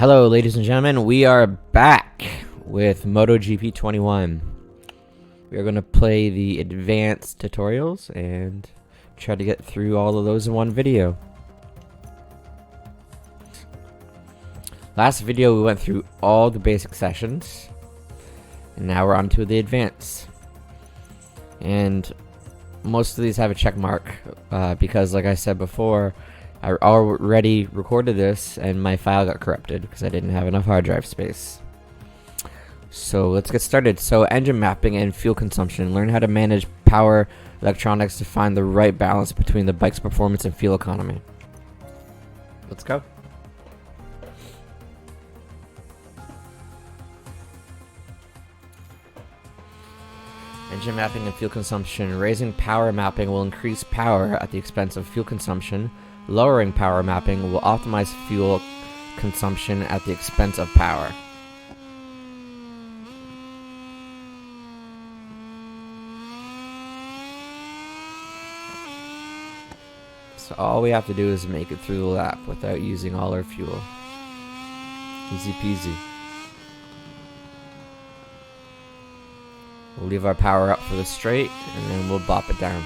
Hello, ladies and gentlemen. We are back with MotoGP21. We are going to play the advanced tutorials and try to get through all of those in one video. Last video, we went through all the basic sessions, and now we're on to the advanced. And most of these have a check mark because, like I said before, I already recorded this and my file got corrupted because I didn't have enough hard drive space. So let's get started. So engine mapping and fuel consumption. Learn how to manage power electronics to find the right balance between the bike's performance and fuel economy. Let's go. Engine mapping and fuel consumption. Raising power mapping will increase power at the expense of fuel consumption. Lowering power mapping will optimize fuel consumption at the expense of power. So all we have to do is make it through the lap without using all our fuel. Easy peasy. We'll leave our power up for the straight and then we'll bop it down.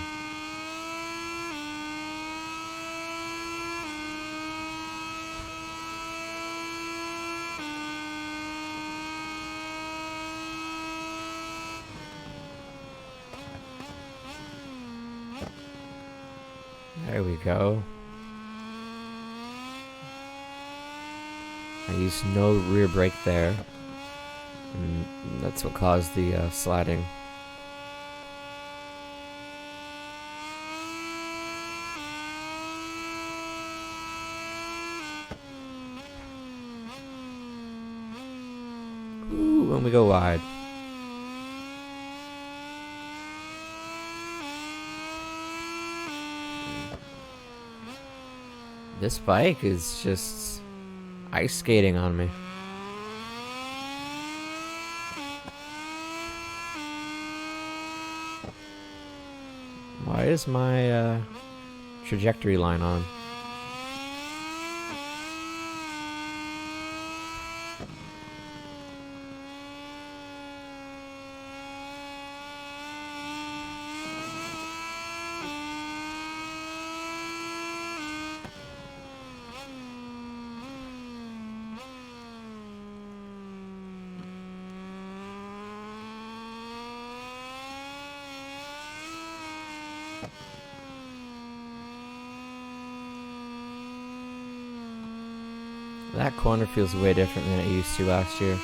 There we go. I used no rear brake there, and that's what caused the sliding. Ooh, when we go wide. This bike is just ice skating on me. Why is my trajectory line on? That corner feels way different than it used to last year.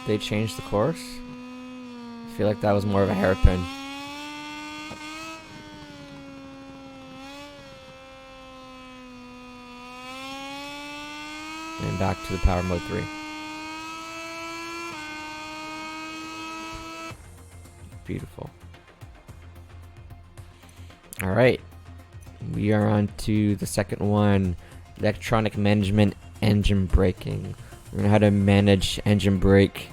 They changed the course? I feel like that was more of a hairpin. And back to the power mode 3. Beautiful. Alright. We are on to the second one. Electronic management, engine braking. Learn how to manage engine brake,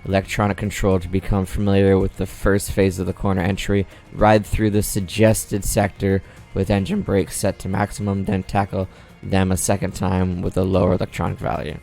electronic control to become familiar with the first phase of the corner entry. Ride through the suggested sector with engine brakes set to maximum, then tackle them a second time with a lower electronic value.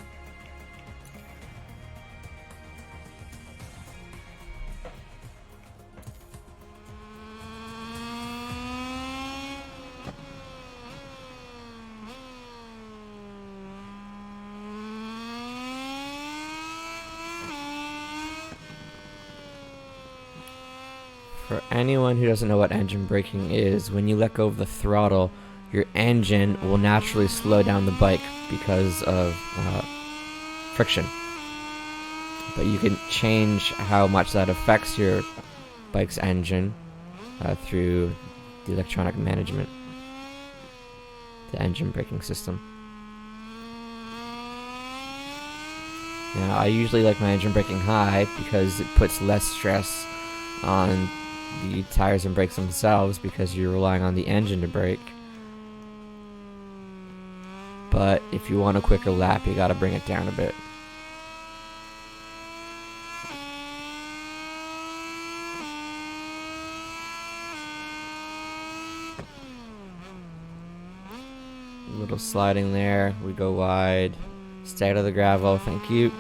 For anyone who doesn't know what engine braking is, when you let go of the throttle, your engine will naturally slow down the bike because of friction. But you can change how much that affects your bike's engine through the electronic management, the engine braking system. Now, I usually like my engine braking high because it puts less stress on the tires and brakes themselves because you're relying on the engine to brake. But if you want a quicker lap, you gotta bring it down a bit. A little sliding there, we go wide. Stay out of the gravel, thank you.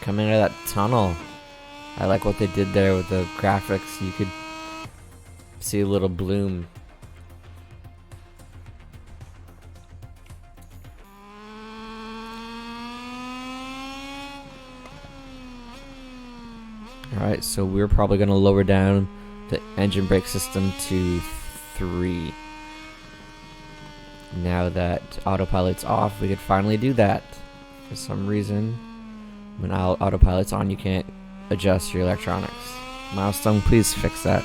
Coming out of that tunnel. I like what they did there with the graphics. You could see a little bloom. Alright, so we're probably going to lower down the engine brake system to 3. Now that autopilot's off, we could finally do that. For some reason, when autopilot's on, you can't adjust your electronics. Milestone, please fix that.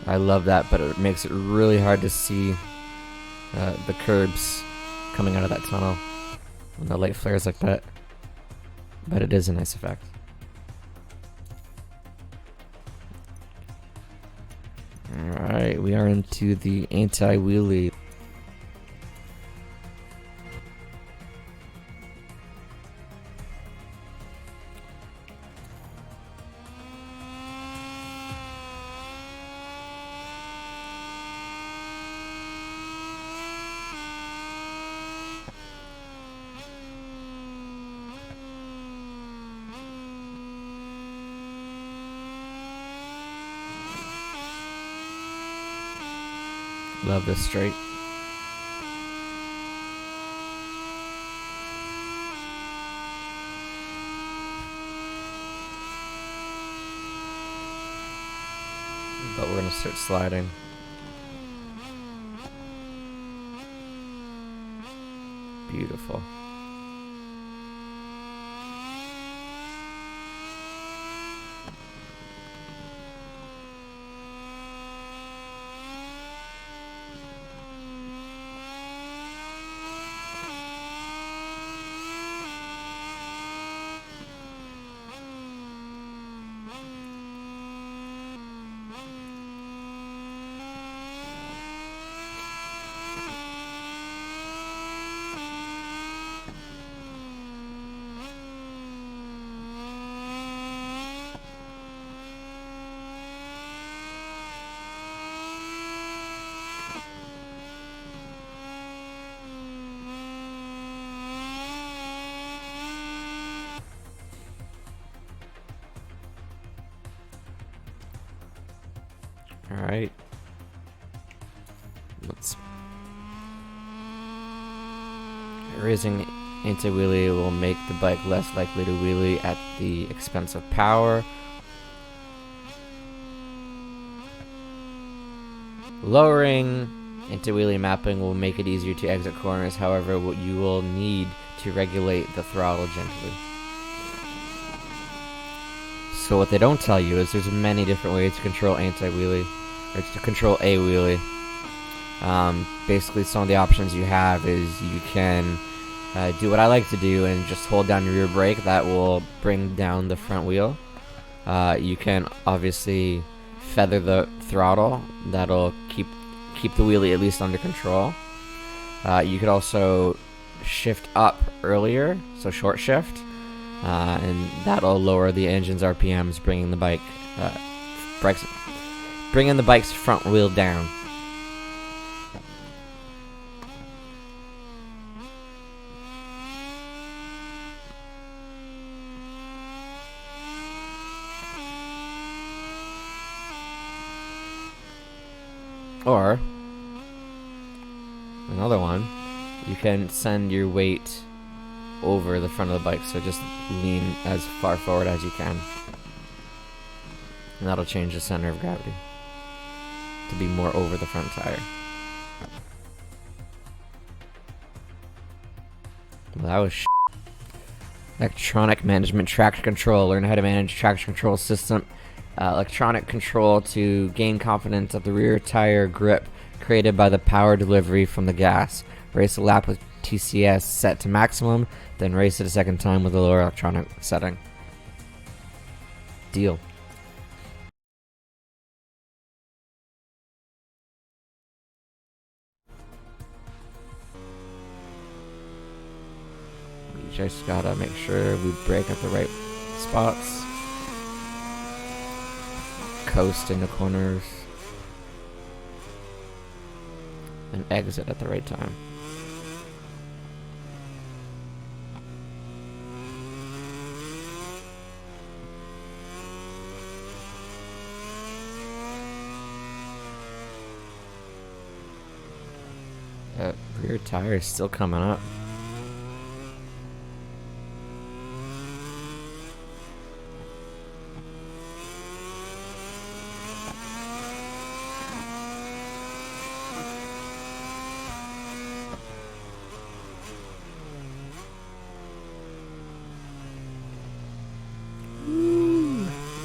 I love that, but it makes it really hard to see the curbs coming out of that tunnel when the light flares like that. But it is a nice effect. Alright, we are into the anti-wheelie. Love this straight. But we're gonna start sliding. Beautiful. Alright. Let's... Raising anti-wheelie will make the bike less likely to wheelie at the expense of power. Lowering anti-wheelie mapping will make it easier to exit corners, however, what you will need to regulate the throttle gently. So what they don't tell you is there's many different ways to control anti-wheelie, or to control a wheelie. Basically, some of the options you have is you can do what I like to do and just hold down your rear brake. That will bring down the front wheel. You can obviously feather the throttle. That'll keep the wheelie at least under control. You could also shift up earlier, so short shift. And that'll lower the engine's RPMs, bringing the bike's front wheel down. Or another one, you can send your weight over the front of the bike, so just lean as far forward as you can. And that'll change the center of gravity to be more over the front tire. Well, that was electronic management traction control. Learn how to manage traction control system. Electronic control to gain confidence of the rear tire grip created by the power delivery from the gas. Race a lap with TCS set to maximum, then race it a second time with a lower electronic setting. Deal. We just gotta make sure we brake at the right spots. Coast in the corners. And exit at the right time. That rear tire is still coming up.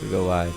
We go wide.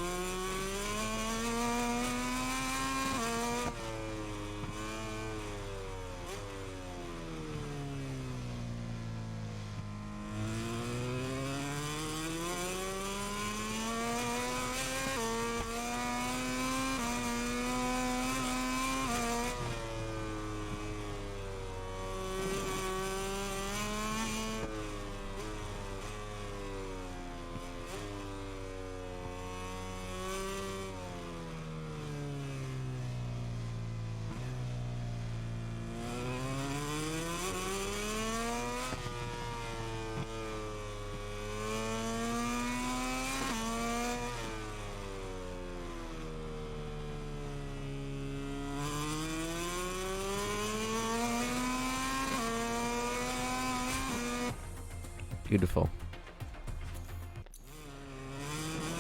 Beautiful.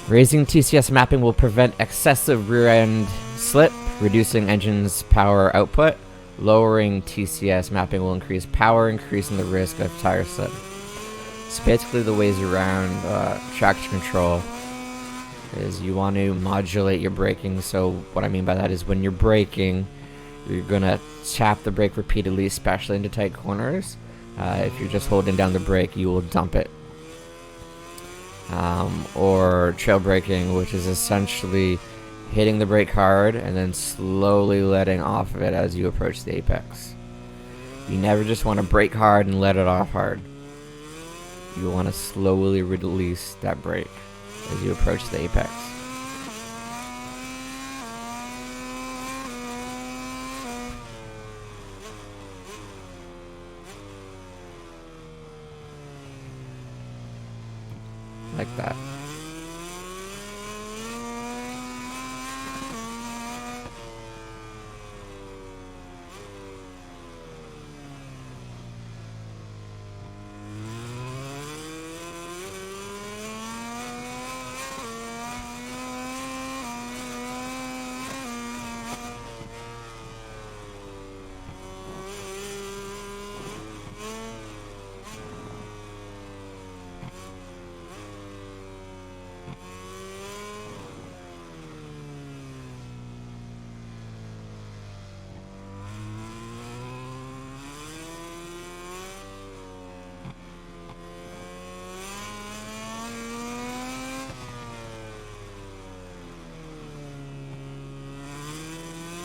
Raising TCS mapping will prevent excessive rear end slip, reducing engine's power output. Lowering TCS mapping will increase power, increasing the risk of tire slip. So basically the ways around traction control is you want to modulate your braking. So what I mean by that is when you're braking, you're going to tap the brake repeatedly, especially into tight corners. If you're just holding down the brake, you will dump it. Or trail braking, which is essentially hitting the brake hard and then slowly letting off of it as you approach the apex. You never just want to brake hard and let it off hard. You want to slowly release that brake as you approach the apex. Like that.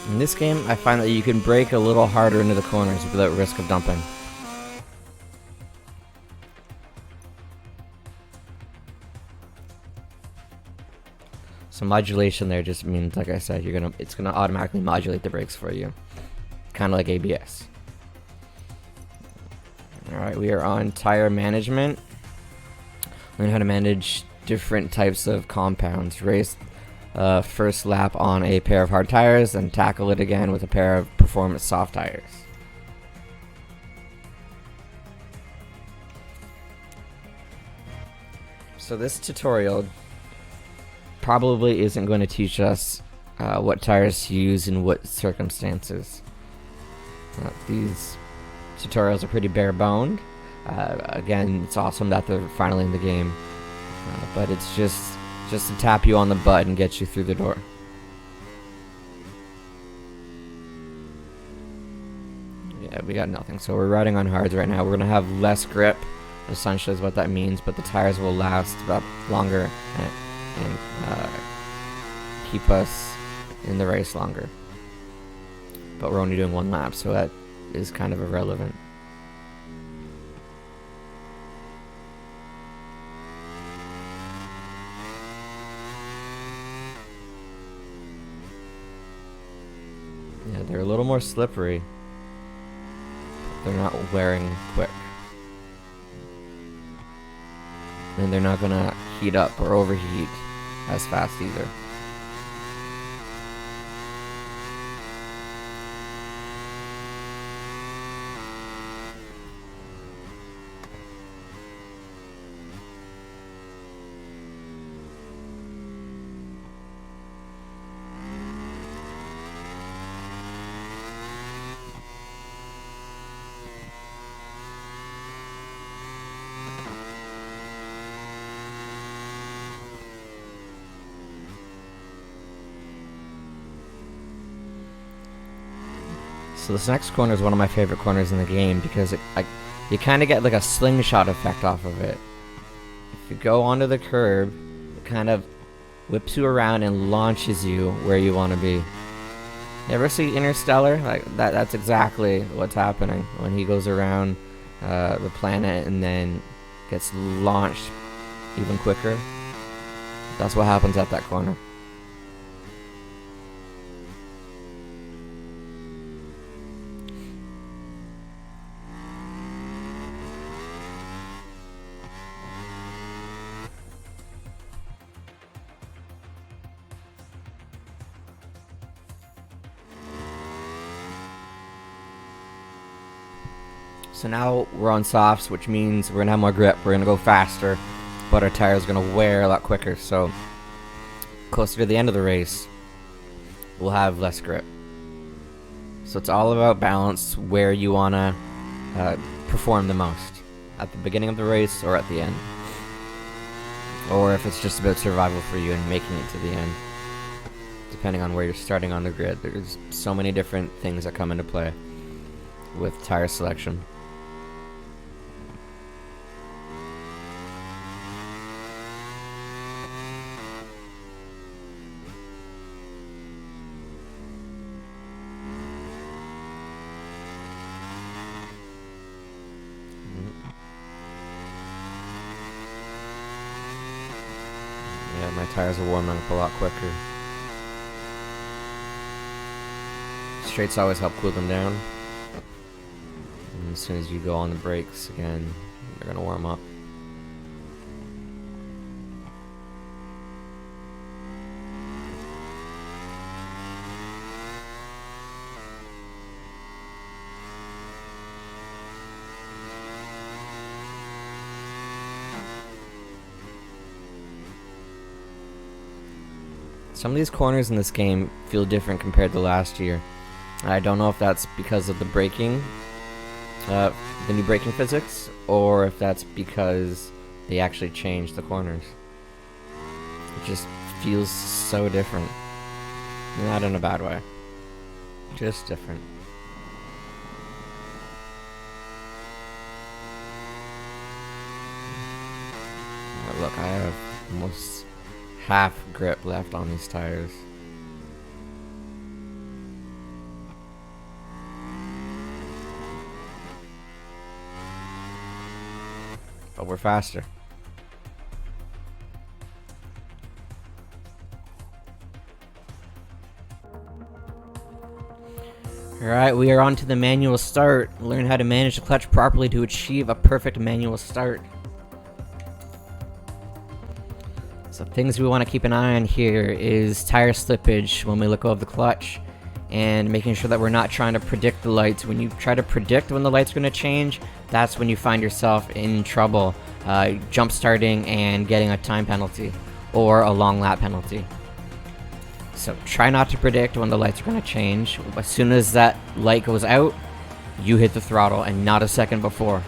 In this game, I find that you can brake a little harder into the corners without risk of dumping. So modulation there just means, like I said, it's gonna automatically modulate the brakes for you, kind of like ABS. All right, we are on tire management. Learn how to manage different types of compounds. Race first lap on a pair of hard tires and tackle it again with a pair of performance soft tires. So this tutorial probably isn't going to teach us what tires to use in what circumstances. These tutorials are pretty bare boned. Again, it's awesome that they're finally in the game, but it's just to tap you on the butt and get you through the door. Yeah, we got nothing. So we're riding on hards right now. We're gonna have less grip, essentially is what that means, but the tires will last about longer and keep us in the race longer. But we're only doing 1 lap, so that is kind of irrelevant. Yeah, they're a little more slippery. They're not wearing quick. And they're not gonna heat up or overheat as fast either. So this next corner is one of my favorite corners in the game because you kind of get like a slingshot effect off of it. If you go onto the curb, it kind of whips you around and launches you where you want to be. You ever see Interstellar? Like that's exactly what's happening when he goes around the planet and then gets launched even quicker. That's what happens at that corner. So now we're on softs, which means we're going to have more grip, we're going to go faster, but our tires are going to wear a lot quicker. So closer to the end of the race, we'll have less grip. So it's all about balance, where you want to perform the most, at the beginning of the race or at the end. Or if it's just about survival for you and making it to the end, depending on where you're starting on the grid. There's so many different things that come into play with tire selection. Yeah, my tires are warming up a lot quicker. Straights always help cool them down. And as soon as you go on the brakes again, they're gonna warm up. Some of these corners in this game feel different compared to last year. I don't know if that's because of the braking, the new braking physics, or if that's because they actually changed the corners. It just feels so different. Not in a bad way. Just different. Oh, look, I have almost half grip left on these tires. But we're faster. Alright, we are on to the manual start. Learn how to manage the clutch properly to achieve a perfect manual start. So things we want to keep an eye on here is tire slippage when we let go of the clutch, and making sure that we're not trying to predict the lights. When you try to predict when the light's going to change, that's when you find yourself in trouble, jump starting and getting a time penalty. or a long lap penalty. So try not to predict when the lights are going to change. As soon as that light goes out, you hit the throttle and not a second before.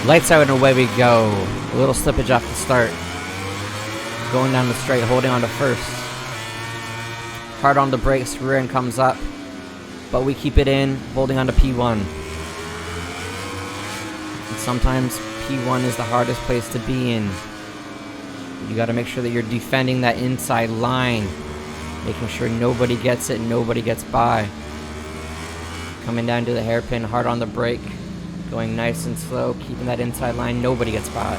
Lights out and away we go. A little slippage off the start. Going down the straight, holding on to first. Hard on the brakes, rear end comes up. But we keep it in, holding on to P1. And sometimes P1 is the hardest place to be in. You gotta make sure that you're defending that inside line. Making sure nobody gets it, nobody gets by. Coming down to the hairpin, hard on the brake. Going nice and slow, keeping that inside line, nobody gets by.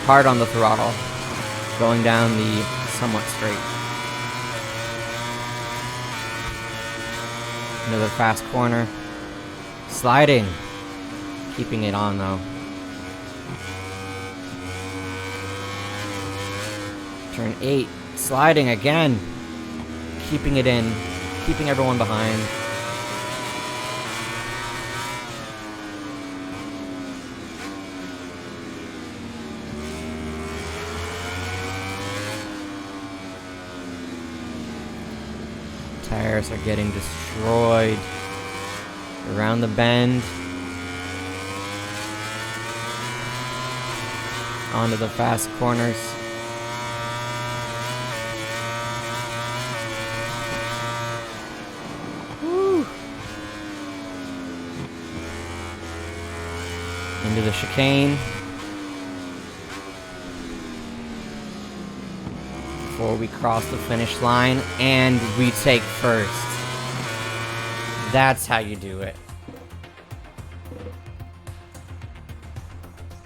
Hard on the throttle. Going down the somewhat straight. Another fast corner. Sliding. Keeping it on though. Turn 8. Sliding again. Keeping it in. Keeping everyone behind. Tires are getting destroyed. Around the bend. Onto the fast corners. Woo. Into the chicane. Before we cross the finish line, and we take first. That's how you do it.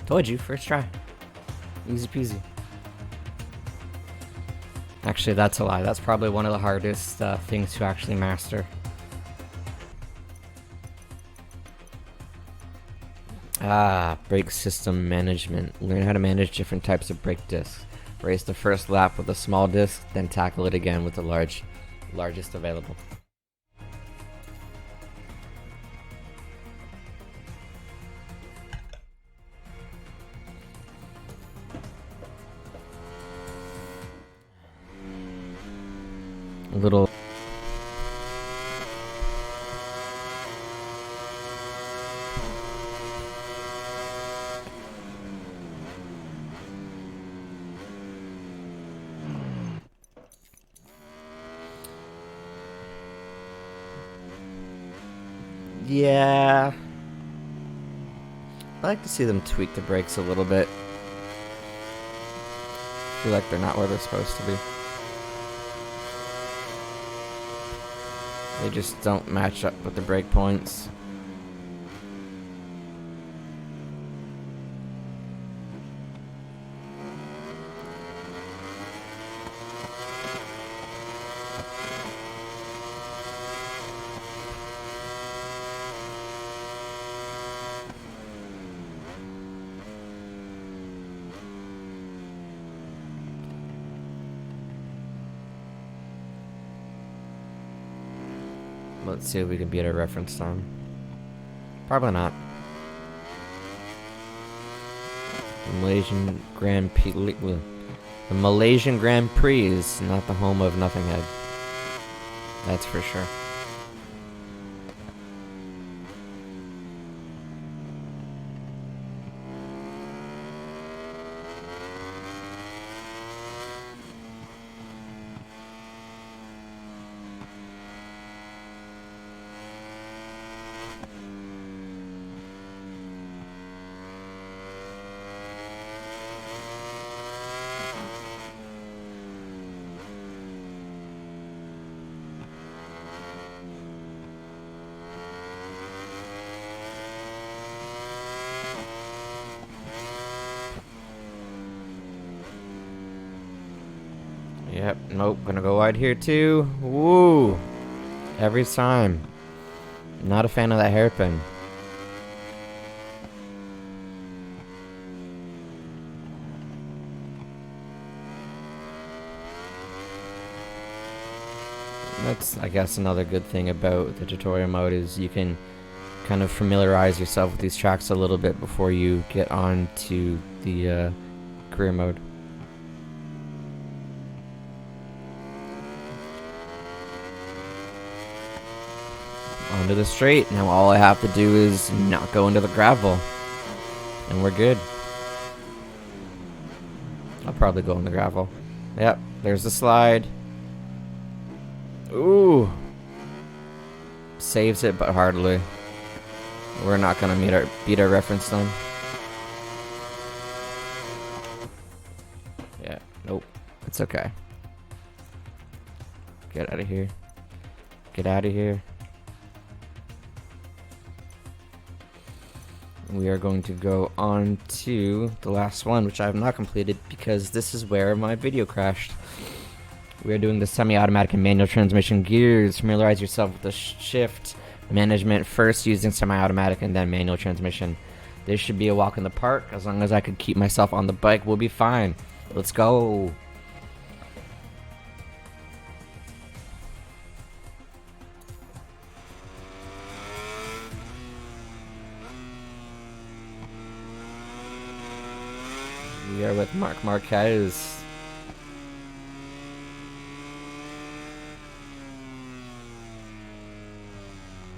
Told you, first try. Easy peasy. Actually, that's a lie. That's probably one of the hardest things to actually master. Brake system management. Learn how to manage different types of brake discs. Race the first lap with a small disc, then tackle it again with the largest available. A little. Yeah. I like to see them tweak the brakes a little bit. I feel like they're not where they're supposed to be. They just don't match up with the brake points. Let's see if we can beat our reference time. Probably not. The Malaysian Grand Prix. The Malaysian Grand Prix is not the home of Nothing Head. That's for sure. Yep, nope, gonna go wide here too. Woo! Every time. Not a fan of that hairpin. That's, I guess, another good thing about the tutorial mode is you can kind of familiarize yourself with these tracks a little bit before you get on to the career mode. Onto the straight. Now all I have to do is not go into the gravel, and we're good. I'll probably go in the gravel. Yep, there's the slide. Ooh. Saves it, but hardly. We're not gonna beat our reference time. Yeah, nope. It's okay. Get out of here. Get out of here. We are going to go on to the last one, which I have not completed because this is where my video crashed. We are doing the semi-automatic and manual transmission gears. Familiarize yourself with the shift management first using semi-automatic and then manual transmission. This should be a walk in the park. As long as I could keep myself on the bike, we'll be fine. Let's go. We are with Marc Marquez.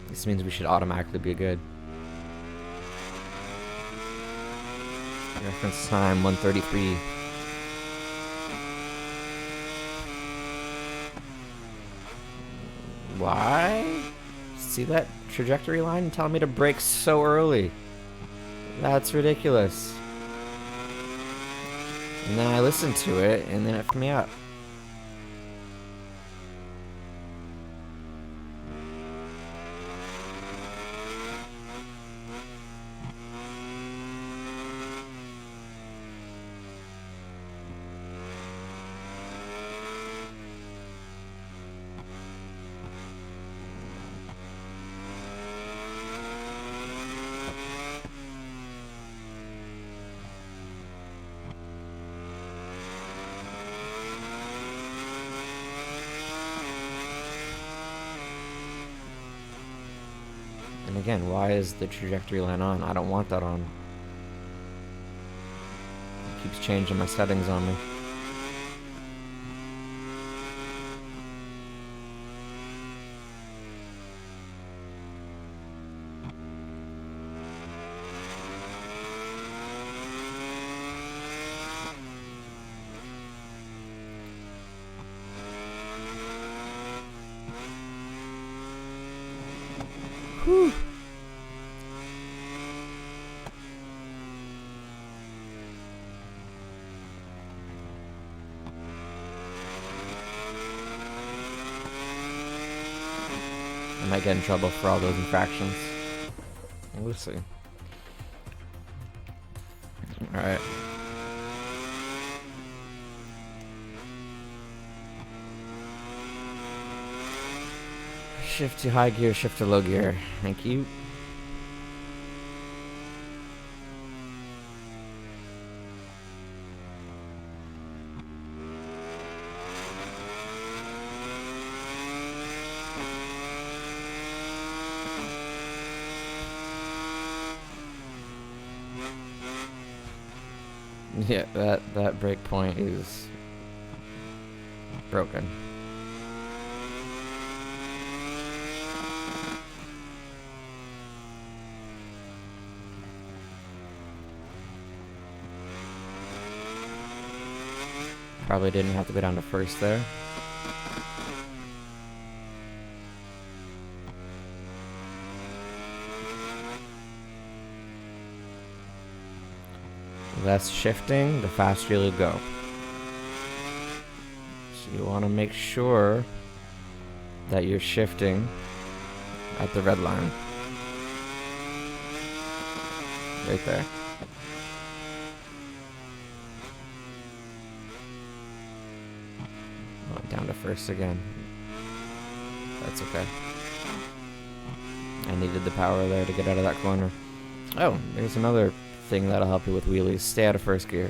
This means we should automatically be good. Reference time 1:33. Why? See that trajectory line telling me to brake so early? That's ridiculous. And then I listened to it, and then it fucked me up. And again, why is the trajectory line on? I don't want that on. It keeps changing my settings on me. Whew. I might get in trouble for all those infractions. We'll see. Alright. Shift to high gear, shift to low gear. Thank you. Yeah, that break point is broken. Probably didn't have to go down to first there. Less shifting, the faster you'll go. So you want to make sure that you're shifting at the red line. Right there. Oh, down to first again. That's okay. I needed the power there to get out of that corner. Oh, there's another thing that'll help you with wheelies. Stay out of first gear.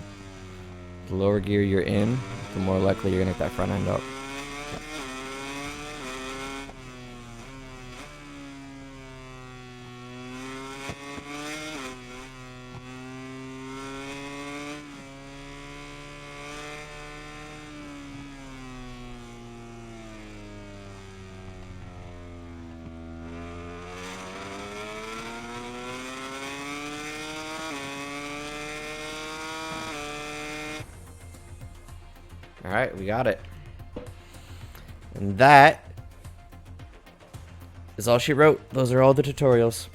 The lower gear you're in, the more likely you're gonna get that front end up. Alright, we got it. And that is all she wrote. Those are all the tutorials.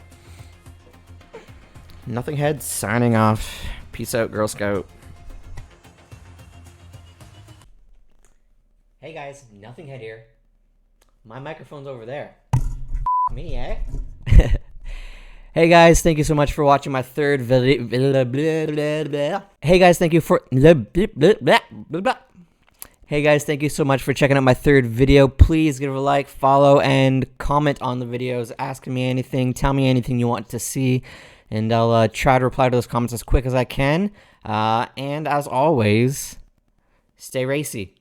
Nothing Head signing off. Peace out, Girl Scout. Hey guys, Nothing Head here. My microphone's over there. Me, eh? Hey guys, thank you so much for watching my third video. Hey guys, thank you for... Hey guys, thank you so much for checking out my third video. Please give it a like, follow, and comment on the videos. Ask me anything, tell me anything you want to see, and I'll try to reply to those comments as quick as I can. And as always, stay racy.